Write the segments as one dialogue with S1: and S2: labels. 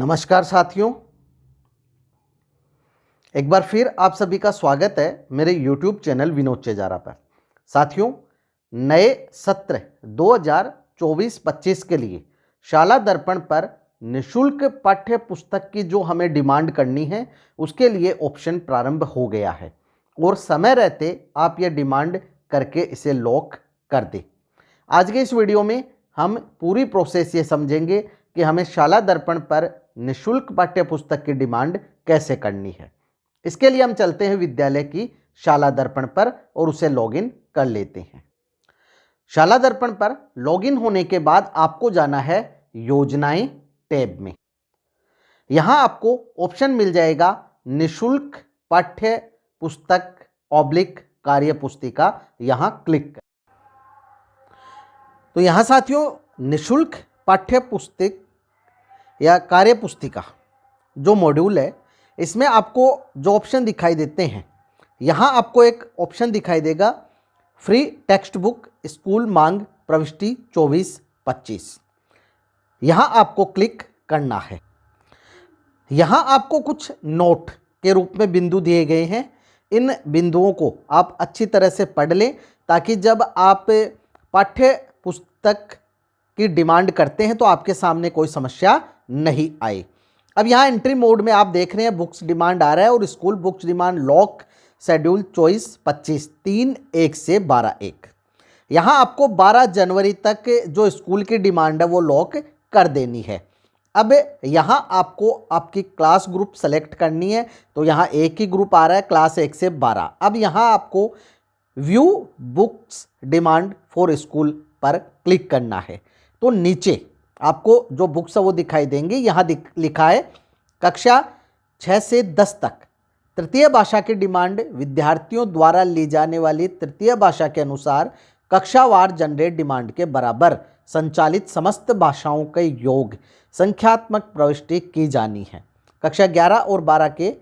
S1: नमस्कार साथियों, एक बार फिर आप सभी का स्वागत है मेरे YouTube चैनल विनोद चेजारा पर। साथियों, नए सत्र 2024-25 के लिए शाला दर्पण पर निःशुल्क पाठ्य पुस्तक की जो हमें डिमांड करनी है उसके लिए ऑप्शन प्रारंभ हो गया है और समय रहते आप ये डिमांड करके इसे लॉक कर दें। आज के इस वीडियो में हम पूरी प्रोसेस ये समझेंगे कि हमें शाला दर्पण पर निःशुल्क पाठ्य पुस्तक की डिमांड कैसे करनी है। इसके लिए हम चलते हैं विद्यालय की शाला दर्पण पर और उसे लॉगिन कर लेते हैं। शाला दर्पण पर लॉगिन होने के बाद आपको जाना है योजनाएं टैब में। यहां आपको ऑप्शन मिल जाएगा निःशुल्क पाठ्य पुस्तक / कार्य पुस्तिका। यहां क्लिक कर तो यहां साथियों निःशुल्क पाठ्य पुस्तक या कार्य पुस्तिका जो मॉड्यूल है इसमें आपको जो ऑप्शन दिखाई देते हैं, यहाँ आपको एक ऑप्शन दिखाई देगा फ्री टेक्स्ट बुक स्कूल मांग प्रविष्टि 24-25। यहाँ आपको क्लिक करना है। यहाँ आपको कुछ नोट के रूप में बिंदु दिए गए हैं। इन बिंदुओं को आप अच्छी तरह से पढ़ लें ताकि जब आप पाठ्य पुस्तक की डिमांड करते हैं तो आपके सामने कोई समस्या नहीं आए। अब यहाँ एंट्री मोड में आप देख रहे हैं बुक्स डिमांड आ रहा है और school books demand lock schedule 24-25 3/1 से 12/1। यहाँ आपको 12 जनवरी तक जो स्कूल की डिमांड है वो लॉक कर देनी है। अब यहाँ आपको आपकी क्लास ग्रुप सेलेक्ट करनी है तो यहाँ एक ही ग्रुप आ रहा है क्लास 1 से 12। अब यहाँ आपको view books demand for school पर क्लिक करना है तो नीचे आपको जो बुक्स है वो दिखाई देंगे। यहाँ लिखा है कक्षा 6 से 10 तक तृतीय भाषा की डिमांड विद्यार्थियों द्वारा ली जाने वाली तृतीय भाषा के अनुसार कक्षावार जनरेट डिमांड के बराबर संचालित समस्त भाषाओं के योग संख्यात्मक प्रविष्टि की जानी है। कक्षा 11 और 12 के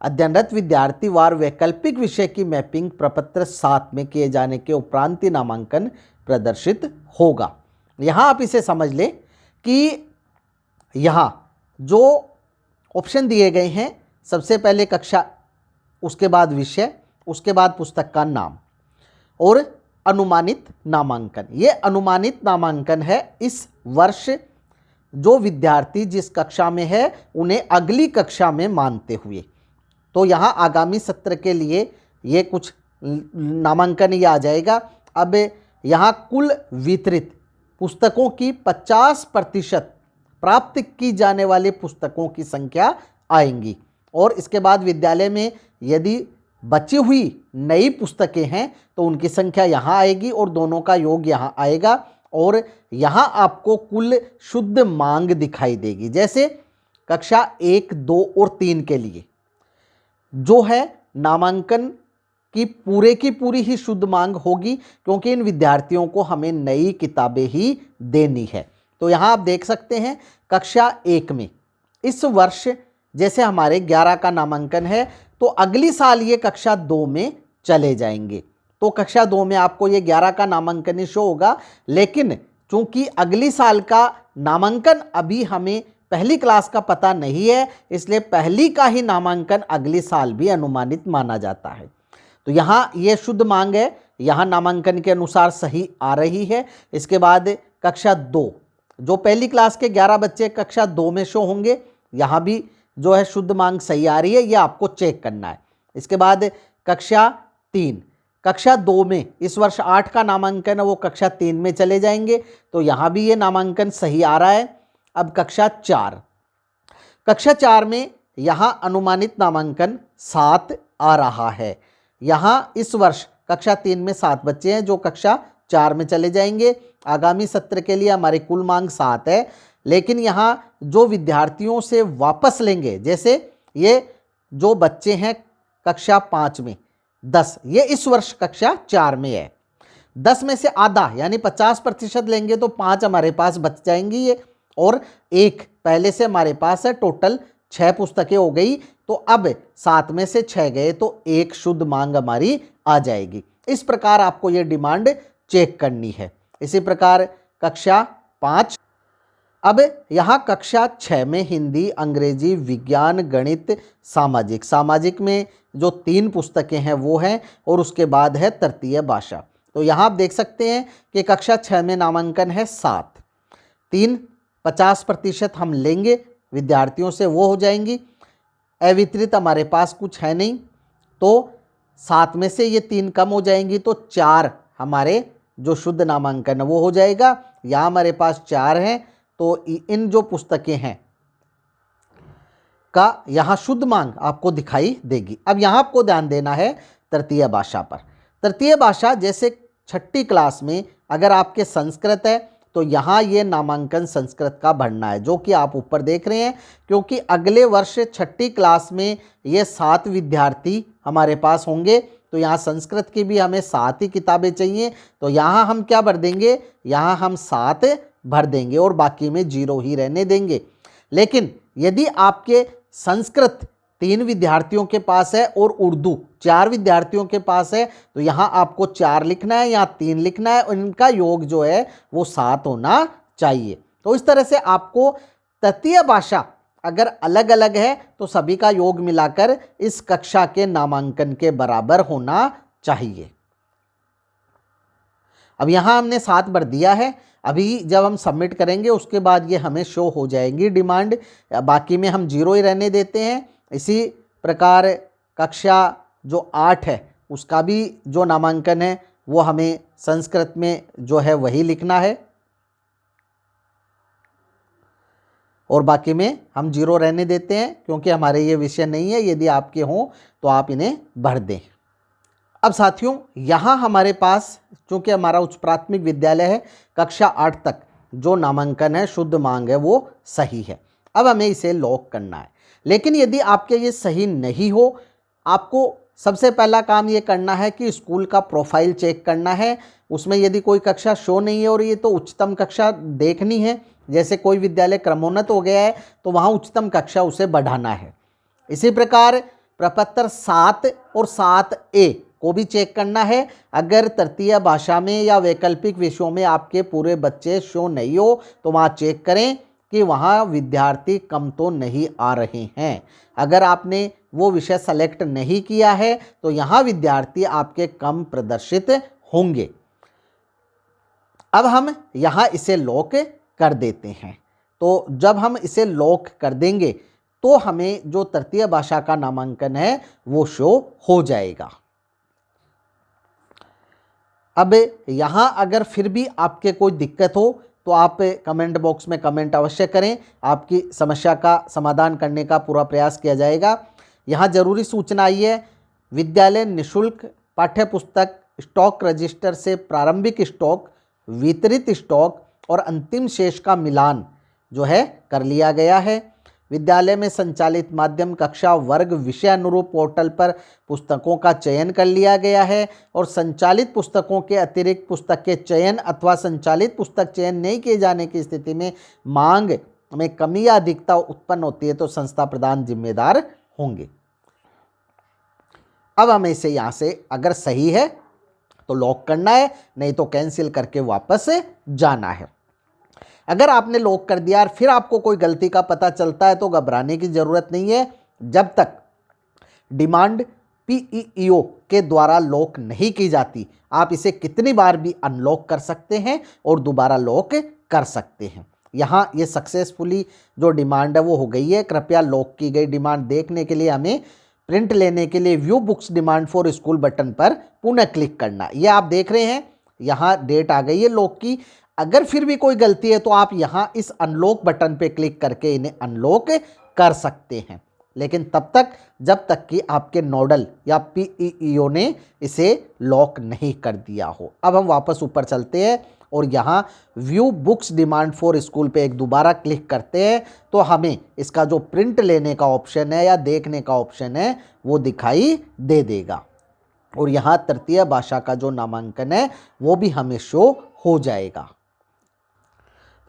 S1: अध्ययनरत विद्यार्थी वार वैकल्पिक विषय की मैपिंग प्रपत्र 7 में किए जाने के उपरांत नामांकन प्रदर्शित होगा। यहाँ आप इसे समझ लें कि यहाँ जो ऑप्शन दिए गए हैं, सबसे पहले कक्षा, उसके बाद विषय, उसके बाद पुस्तक का नाम और अनुमानित नामांकन। ये अनुमानित नामांकन है इस वर्ष जो विद्यार्थी जिस कक्षा में है उन्हें अगली कक्षा में मानते हुए। तो यहाँ आगामी सत्र के लिए ये कुछ नामांकन ये आ जाएगा। अब यहाँ कुल वितरित पुस्तकों की 50% प्राप्त की जाने वाली पुस्तकों की संख्या आएंगी और इसके बाद विद्यालय में यदि बची हुई नई पुस्तकें हैं तो उनकी संख्या यहाँ आएगी और दोनों का योग यहाँ आएगा और यहाँ आपको कुल शुद्ध मांग दिखाई देगी। जैसे कक्षा 1, 2 और 3 के लिए जो है नामांकन की पूरी ही शुद्ध मांग होगी क्योंकि इन विद्यार्थियों को हमें नई किताबें ही देनी है। तो यहाँ आप देख सकते हैं कक्षा 1 में इस वर्ष जैसे हमारे 11 का नामांकन है तो अगली साल ये कक्षा 2 में चले जाएंगे। तो कक्षा 2 में आपको ये 11 का नामांकन ही शो होगा, लेकिन चूंकि अगली साल का नामांकन अभी हमें पहली क्लास का पता नहीं है इसलिए पहली का ही नामांकन अगली साल भी अनुमानित माना जाता है। तो यहाँ ये शुद्ध मांग है, यहाँ नामांकन के अनुसार सही आ रही है। इसके बाद कक्षा 2 जो पहली क्लास के 11 बच्चे कक्षा 2 में शो होंगे, यहाँ भी जो है शुद्ध मांग सही आ रही है, ये आपको चेक करना है। इसके बाद कक्षा 3, कक्षा 2 में इस वर्ष 8 का नामांकन है वो कक्षा 3 में चले जाएंगे तो यहाँ भी ये नामांकन सही आ रहा है। अब कक्षा 4 में यहाँ अनुमानित नामांकन 7 आ रहा है। यहाँ इस वर्ष कक्षा 3 में 7 बच्चे हैं जो कक्षा 4 में चले जाएंगे। आगामी सत्र के लिए हमारी कुल मांग 7 है, लेकिन यहाँ जो विद्यार्थियों से वापस लेंगे, जैसे ये जो बच्चे हैं कक्षा 5 में 10, ये इस वर्ष कक्षा 4 में है। 10 में से आधा यानी 50% लेंगे तो 5 हमारे पास बच जाएंगी ये और 1 पहले से हमारे पास है। टोटल 6 पुस्तकें हो गई तो अब 7 में से 6 गए तो 1 शुद्ध मांग हमारी आ जाएगी। इस प्रकार आपको ये डिमांड चेक करनी है। इसी प्रकार कक्षा 5 अब यहाँ कक्षा 6 में हिंदी, अंग्रेजी, विज्ञान, गणित, सामाजिक, सामाजिक में जो 3 पुस्तकें हैं वो हैं, और उसके बाद है तृतीय भाषा। तो यहाँ आप देख सकते हैं कि कक्षा 6 में नामांकन है 7, 3 50% हम लेंगे विद्यार्थियों से, वो हो जाएंगी। अवितरित हमारे पास कुछ है नहीं, तो 7 में से ये 3 कम हो जाएंगी, तो 4 हमारे जो शुद्ध नामांकन है वो हो जाएगा। यहाँ हमारे पास 4 हैं, तो इन जो पुस्तकें हैं का यहाँ शुद्ध मांग आपको दिखाई देगी। अब यहाँ आपको ध्यान देना है तृतीय भाषा पर। तृतीय भाषा जैसे 6ठी क्लास में अगर आपके संस्कृत है तो यहाँ ये नामांकन संस्कृत का भरना है, जो कि आप ऊपर देख रहे हैं, क्योंकि अगले वर्ष 6ठी क्लास में ये 7 विद्यार्थी हमारे पास होंगे। तो यहाँ संस्कृत की भी हमें 7 ही किताबें चाहिए, तो यहाँ हम क्या भर देंगे, यहाँ हम 7 भर देंगे और बाकी में 0 ही रहने देंगे। लेकिन यदि आपके संस्कृत 3 विद्यार्थियों के पास है और उर्दू 4 विद्यार्थियों के पास है, तो यहाँ आपको 4 लिखना है, यहाँ 3 लिखना है, और इनका योग जो है वो 7 होना चाहिए। तो इस तरह से आपको तृतीय भाषा अगर अलग अलग है तो सभी का योग मिलाकर इस कक्षा के नामांकन के बराबर होना चाहिए। अब यहाँ हमने 7 भर दिया है, अभी जब हम सबमिट करेंगे उसके बाद ये हमें शो हो जाएंगी डिमांड, बाकी में हम 0 ही रहने देते हैं। इसी प्रकार कक्षा जो 8 है उसका भी जो नामांकन है वो हमें संस्कृत में जो है वही लिखना है, और बाकी में हम 0 रहने देते हैं, क्योंकि हमारे ये विषय नहीं है। यदि आपके हों तो आप इन्हें भर दें। अब साथियों, यहाँ हमारे पास चूँकि हमारा उच्च प्राथमिक विद्यालय है, कक्षा 8 तक जो नामांकन है शुद्ध मांग है वो सही है। अब हमें इसे लॉक करना है। लेकिन यदि आपके ये सही नहीं हो, आपको सबसे पहला काम ये करना है कि स्कूल का प्रोफाइल चेक करना है। उसमें यदि कोई कक्षा शो नहीं है और ये तो उच्चतम कक्षा देखनी है, जैसे कोई विद्यालय क्रमोन्नत हो गया है तो वहाँ उच्चतम कक्षा उसे बढ़ाना है। इसी प्रकार प्रपत्र 7 और 7A को भी चेक करना है। अगर तृतीय भाषा में या वैकल्पिक विषयों में आपके पूरे बच्चे शो नहीं हो तो वहाँ चेक करें कि वहाँ विद्यार्थी कम तो नहीं आ रहे हैं। अगर आपने वो विषय सेलेक्ट नहीं किया है तो यहाँ विद्यार्थी आपके कम प्रदर्शित होंगे। अब हम यहाँ इसे लॉक कर देते हैं। तो जब हम इसे लॉक कर देंगे तो हमें जो तृतीय भाषा का नामांकन है वो शो हो जाएगा। अब यहाँ अगर फिर भी आपके कोई दिक्कत हो तो आप कमेंट बॉक्स में कमेंट अवश्य करें, आपकी समस्या का समाधान करने का पूरा प्रयास किया जाएगा। यहाँ जरूरी सूचना आई है, विद्यालय निःशुल्क पाठ्य पुस्तक स्टॉक रजिस्टर से प्रारंभिक स्टॉक, वितरित स्टॉक और अंतिम शेष का मिलान जो है कर लिया गया है। विद्यालय में संचालित माध्यम कक्षा वर्ग विषय अनुरूप पोर्टल पर पुस्तकों का चयन कर लिया गया है, और संचालित पुस्तकों के अतिरिक्त पुस्तक के चयन अथवा संचालित पुस्तक चयन नहीं किए जाने की स्थिति में मांग में कमी या अधिकता उत्पन्न होती है तो संस्था प्रधान जिम्मेदार होंगे। अब हमें इसे यहाँ से अगर सही है तो लॉक करना है, नहीं तो कैंसिल करके वापस जाना है। अगर आपने लॉक कर दिया और फिर आपको कोई गलती का पता चलता है तो घबराने की ज़रूरत नहीं है। जब तक डिमांड PEEO के द्वारा लॉक नहीं की जाती, आप इसे कितनी बार भी अनलॉक कर सकते हैं और दोबारा लॉक कर सकते हैं। यहाँ ये सक्सेसफुली जो डिमांड है वो हो गई है। कृपया लॉक की गई डिमांड देखने के लिए हमें प्रिंट लेने के लिए view books demand for school button पर पुनः क्लिक करना। ये आप देख रहे हैं, यहाँ डेट आ गई है लॉक की। अगर फिर भी कोई गलती है तो आप यहाँ इस अनलॉक बटन पे क्लिक करके इन्हें अनलॉक कर सकते हैं, लेकिन तब तक जब तक कि आपके नोडल या PEEO ने इसे लॉक नहीं कर दिया हो। अब हम वापस ऊपर चलते हैं और यहाँ view books demand for school पे एक दोबारा क्लिक करते हैं तो हमें इसका जो प्रिंट लेने का ऑप्शन है या देखने का ऑप्शन है वो दिखाई दे देगा, और यहाँ तृतीय भाषा का जो नामांकन है वो भी हमें शो हो जाएगा।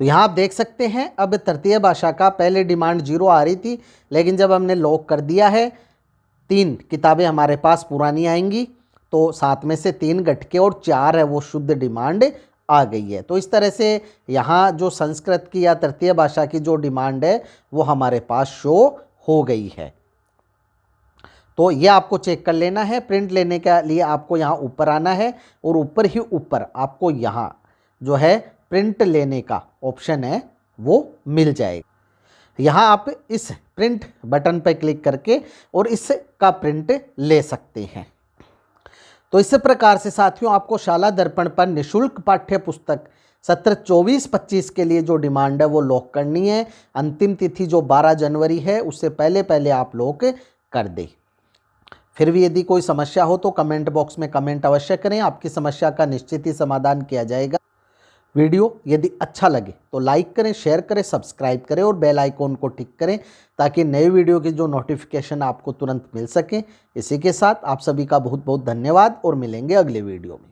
S1: तो यहाँ आप देख सकते हैं, अब तृतीय भाषा का पहले डिमांड 0 आ रही थी, लेकिन जब हमने लॉक कर दिया है 3 किताबें हमारे पास पुरानी आएंगी, तो 7 में से 3 घटके और 4 है वो शुद्ध डिमांड आ गई है। तो इस तरह से यहाँ जो संस्कृत की या तृतीय भाषा की जो डिमांड है वो हमारे पास शो हो गई है। तो ये आपको चेक कर लेना है। प्रिंट लेने के लिए आपको यहाँ ऊपर आना है और ऊपर ही ऊपर आपको यहाँ जो है प्रिंट लेने का ऑप्शन है वो मिल जाएगा। यहाँ आप इस प्रिंट बटन पर क्लिक करके और इसका प्रिंट ले सकते हैं। तो इस प्रकार से साथियों आपको शाला दर्पण पर निःशुल्क पाठ्य पुस्तक सत्र 24-25 के लिए जो डिमांड है वो लॉक करनी है। अंतिम तिथि जो 12 जनवरी है उससे पहले पहले आप लॉक कर दें। फिर भी यदि कोई समस्या हो तो कमेंट बॉक्स में कमेंट अवश्य करें, आपकी समस्या का निश्चित ही समाधान किया जाएगा। वीडियो यदि अच्छा लगे तो लाइक करें, शेयर करें, सब्सक्राइब करें और बेल आइकॉन को टिक करें ताकि नए वीडियो की जो नोटिफिकेशन आपको तुरंत मिल सके। इसी के साथ आप सभी का बहुत बहुत धन्यवाद और मिलेंगे अगले वीडियो में।